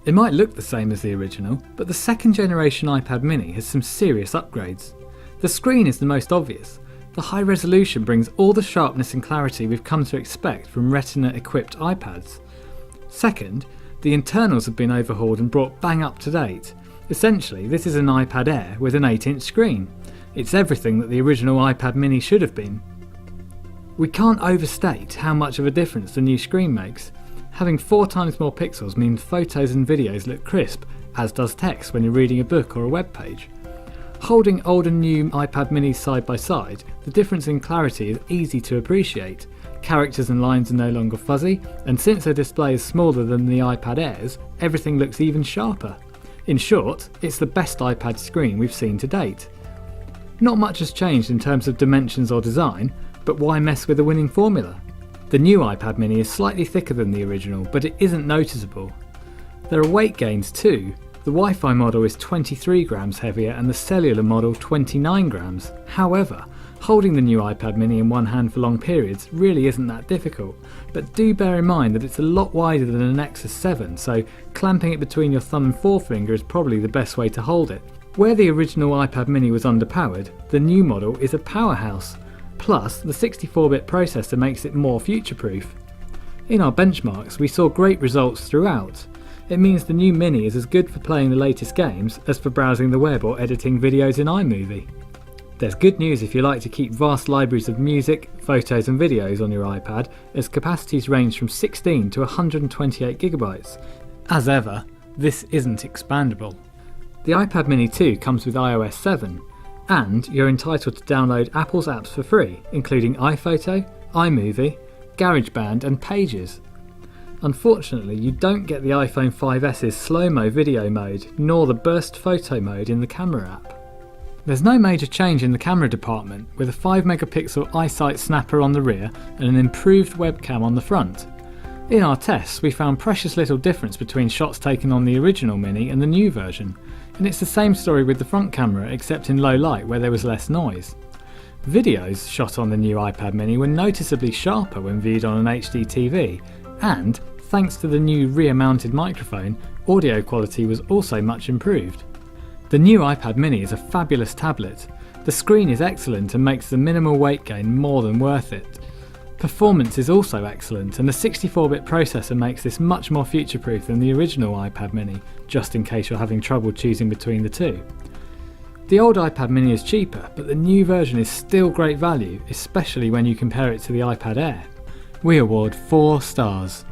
It might look the same as the original, but the second generation iPad mini has some serious upgrades. The screen is the most obvious. The high resolution brings all the sharpness and clarity we've come to expect from Retina equipped iPads. Second, the internals have been overhauled and brought bang up to date. Essentially, this is an iPad Air with an 8-inch screen. It's everything that the original iPad mini should have been. We can't overstate how much of a difference the new screen makes. Having 4 times more pixels means photos and videos look crisp, as does text when you're reading a book or a web page. Holding old and new iPad minis side by side, the difference in clarity is easy to appreciate. Characters and lines are no longer fuzzy, and since their display is smaller than the iPad Airs, everything looks even sharper. In short, it's the best iPad screen we've seen to date. Not much has changed in terms of dimensions or design, but why mess with a winning formula? The new iPad mini is slightly thicker than the original, but it isn't noticeable. There are weight gains too. The Wi-Fi model is 23 grams heavier and the cellular model 29 grams. However, holding the new iPad mini in one hand for long periods really isn't that difficult, but do bear in mind that it's a lot wider than a Nexus 7, so clamping it between your thumb and forefinger is probably the best way to hold it. Where the original iPad mini was underpowered, the new model is a powerhouse. Plus, the 64-bit processor makes it more future-proof. In our benchmarks, we saw great results throughout. It means the new Mini is as good for playing the latest games as for browsing the web or editing videos in iMovie. There's good news if you like to keep vast libraries of music, photos and videos on your iPad, as capacities range from 16 to 128 GB. As ever, this isn't expandable. The iPad Mini 2 comes with iOS 7, and you're entitled to download Apple's apps for free, including iPhoto, iMovie, GarageBand and Pages. Unfortunately, you don't get the iPhone 5S's slow-mo video mode, nor the burst photo mode in the camera app. There's no major change in the camera department, with a 5-megapixel iSight snapper on the rear and an improved webcam on the front. In our tests, we found precious little difference between shots taken on the original Mini and the new version, and it's the same story with the front camera except in low light where there was less noise. Videos shot on the new iPad Mini were noticeably sharper when viewed on an HD TV, and, thanks to the new rear-mounted microphone, audio quality was also much improved. The new iPad Mini is a fabulous tablet. The screen is excellent and makes the minimal weight gain more than worth it. Performance is also excellent, and the 64-bit processor makes this much more future-proof than the original iPad Mini, just in case you're having trouble choosing between the two. The old iPad Mini is cheaper, but the new version is still great value, especially when you compare it to the iPad Air. We award 4 stars.